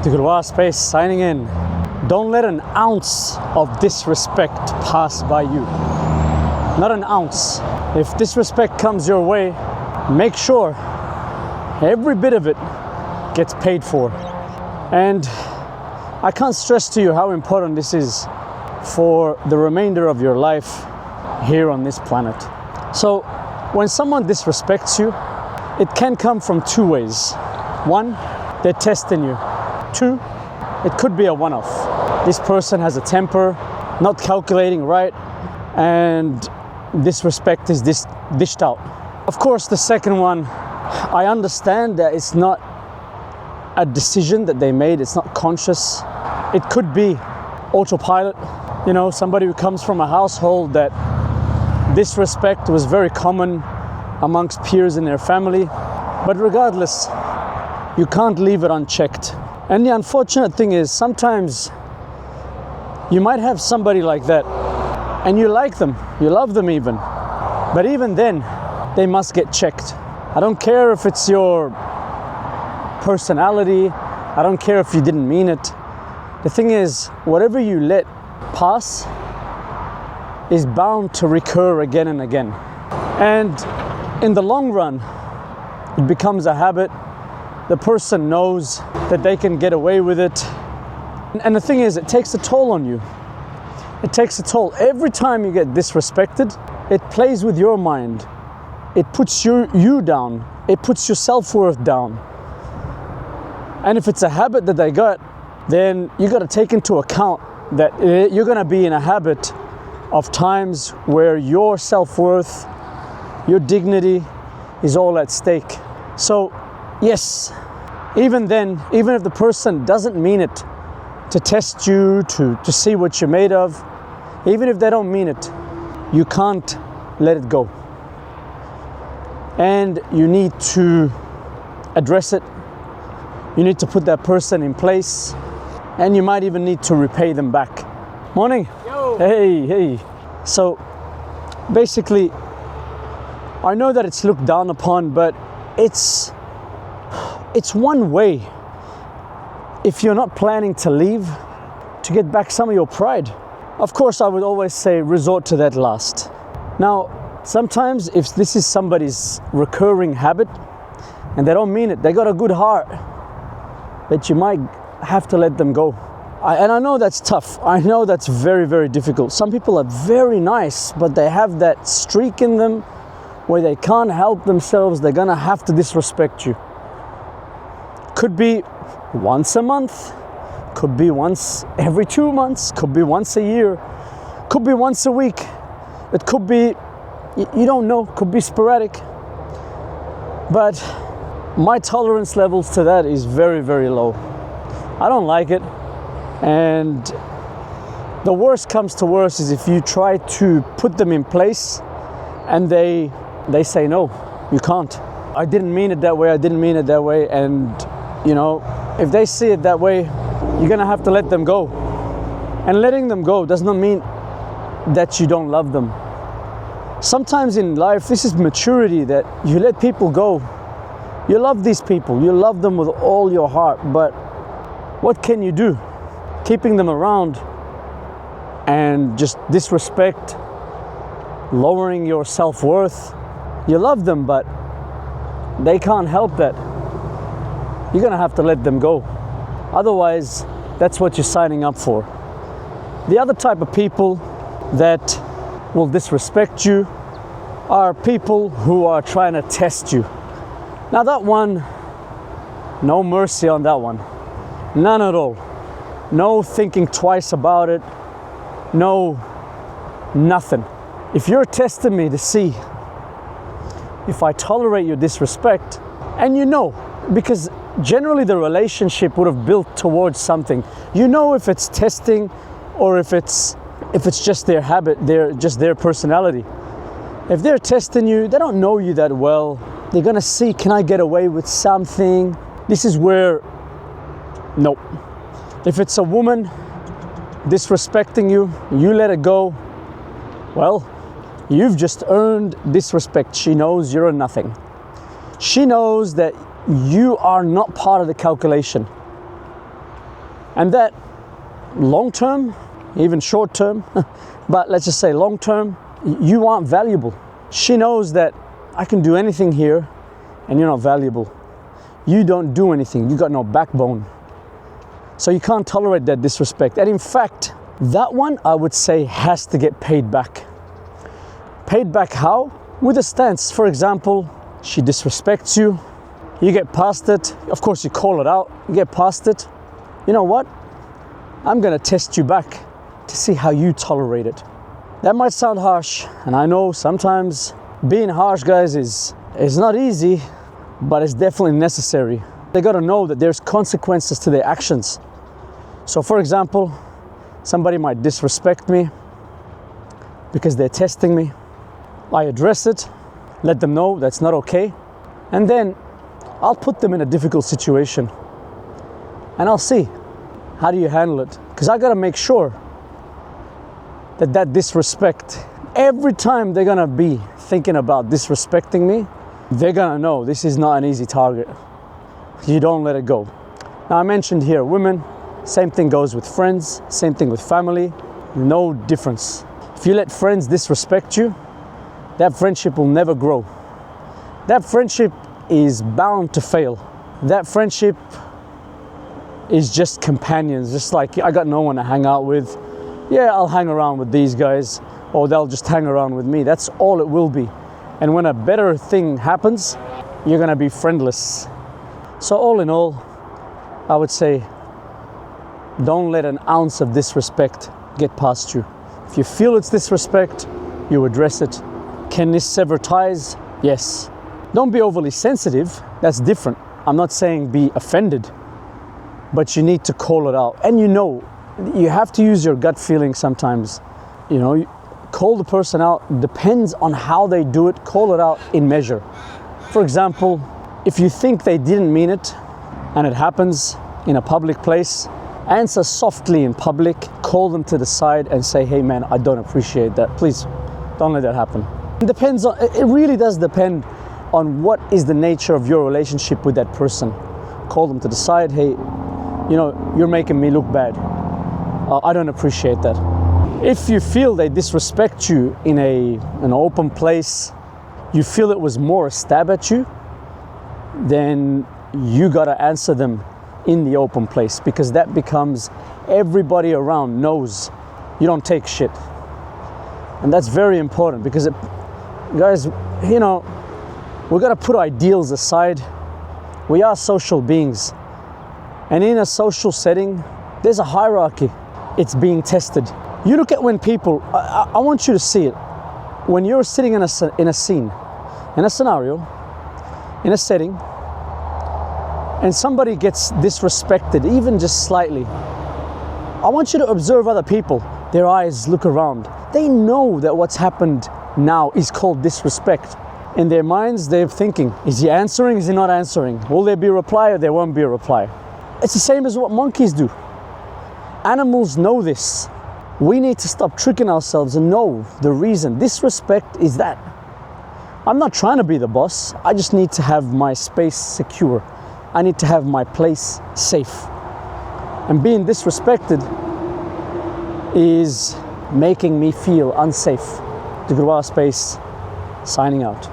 Degloirespace signing in. Don't let an ounce of disrespect pass by you. Not an ounce. If disrespect comes your way, make sure every bit of it gets paid for. And I can't stress to you how important this is for the remainder of your life here on this planet. So when someone disrespects you, it can come from two ways. One, they're testing you. Two, it could be a one-off. This person has a temper, not calculating right, and disrespect is dished out. Of course, the second one, I understand that it's not a decision that they made, it's not conscious. It could be autopilot. You know, somebody who comes from a household that disrespect was very common amongst peers in their family. But regardless, you can't leave it unchecked. And the unfortunate thing is, sometimes you might have somebody like that and you like them, you love them even. But even then, they must get checked. I don't care if it's your personality, I don't care if you didn't mean it. The thing is, whatever you let pass is bound to recur again and again. And in the long run, it becomes a habit. The person knows that they can get away with it. And the thing is, it takes a toll on you. It takes a toll. Every time you get disrespected, it plays with your mind. It puts you down. It puts your self-worth down. And if it's a habit that they got, then you got to take into account that you're going to be in a habit of times where your self-worth, your dignity is all at stake. So yes, even then, even if the person doesn't mean it to test you, to see what you're made of, even if they don't mean it, you can't let it go. And you need to address it. You need to put that person in place, and you might even need to repay them back. Morning. Yo. Hey. So basically, I know that it's looked down upon, but it's one way, if you're not planning to leave, to get back some of your pride. Of course, I would always say resort to that last. Now, sometimes if this is somebody's recurring habit and they don't mean it, they got a good heart, but you might have to let them go. And I know that's tough. I know that's very, very difficult. Some people are very nice, but they have that streak in them where they can't help themselves. They're gonna have to disrespect you. Could be once a month, could be once every 2 months, could be once a year, could be once a week. It could be, you don't know, could be sporadic. But my tolerance levels to that is very, very low. I don't like it. And the worst comes to worst is if you try to put them in place and they say, no, you can't. I didn't mean it that way, I didn't mean it that way. And you know, if they see it that way, you're gonna have to let them go. And letting them go does not mean that you don't love them. Sometimes in life, this is maturity, that you let people go. You love these people, you love them with all your heart, but what can you do? Keeping them around and just disrespect, lowering your self-worth. You love them, but they can't help that. You're gonna have to let them go. Otherwise, that's what you're signing up for. The other type of people that will disrespect you are people who are trying to test you. Now that one, no mercy on that one. None at all. No thinking twice about it. No, nothing. If you're testing me to see if I tolerate your disrespect, and you know, because generally the relationship would have built towards something. You know if it's testing or if it's just their habit, just their personality. If they're testing you, they don't know you that well. They're gonna see, can I get away with something? This is where, nope. If it's a woman disrespecting you, you let it go, well, you've just earned disrespect. She knows you're a nothing. She knows that you are not part of the calculation. And that long term, even short term, but let's just say long term, you aren't valuable. She knows that I can do anything here and you're not valuable. You don't do anything, you got no backbone. So you can't tolerate that disrespect. And in fact, that one I would say has to get paid back. Paid back how? With a stance. For example, she disrespects you, you get past it. Of course, you call it out, you get past it. You know what? I'm gonna test you back to see how you tolerate it. That might sound harsh, and I know sometimes being harsh, guys, is not easy, but it's definitely necessary. They gotta know that there's consequences to their actions. So for example, somebody might disrespect me because they're testing me. I address it, let them know that's not okay, and then I'll put them in a difficult situation and I'll see, how do you handle it? Because I gotta make sure that disrespect, every time they're gonna be thinking about disrespecting me, they're gonna know this is not an easy target. You don't let it go. Now I mentioned here women, same thing goes with friends, same thing with family, no difference. If you let friends disrespect you, that friendship will never grow. That friendship is bound to fail. That friendship is just companions, just like I got no one to hang out with. Yeah, I'll hang around with these guys, or they'll just hang around with me. That's all it will be. And when a better thing happens, you're gonna be friendless. So all in all, I would say, don't let an ounce of disrespect get past you. If you feel it's disrespect, you address it. Can this sever ties? Yes. Don't be overly sensitive, that's different. I'm not saying be offended, but you need to call it out. And you have to use your gut feeling sometimes. Call the person out, depends on how they do it, call it out in measure. For example, if you think they didn't mean it and it happens in a public place, answer softly in public, call them to the side and say, hey man, I don't appreciate that. Please don't let that happen. It really does depend on what is the nature of your relationship with that person. Call them to the side, hey, you're making me look bad. I don't appreciate that. If you feel they disrespect you in an open place, you feel it was more a stab at you, then you gotta answer them in the open place, because that becomes everybody around knows you don't take shit. And that's very important, because guys, we gotta put ideals aside. We are social beings. And in a social setting, there's a hierarchy. It's being tested. You look at when people, I want you to see it. When you're sitting in a scene, in a scenario, in a setting, and somebody gets disrespected, even just slightly, I want you to observe other people. Their eyes look around. They know that what's happened now is called disrespect. In their minds, they're thinking, is he answering, is he not answering? Will there be a reply or there won't be a reply? It's the same as what monkeys do. Animals know this. We need to stop tricking ourselves and know the reason. Disrespect is that. I'm not trying to be the boss. I just need to have my space secure. I need to have my place safe. And being disrespected is making me feel unsafe. Degloirespace, signing out.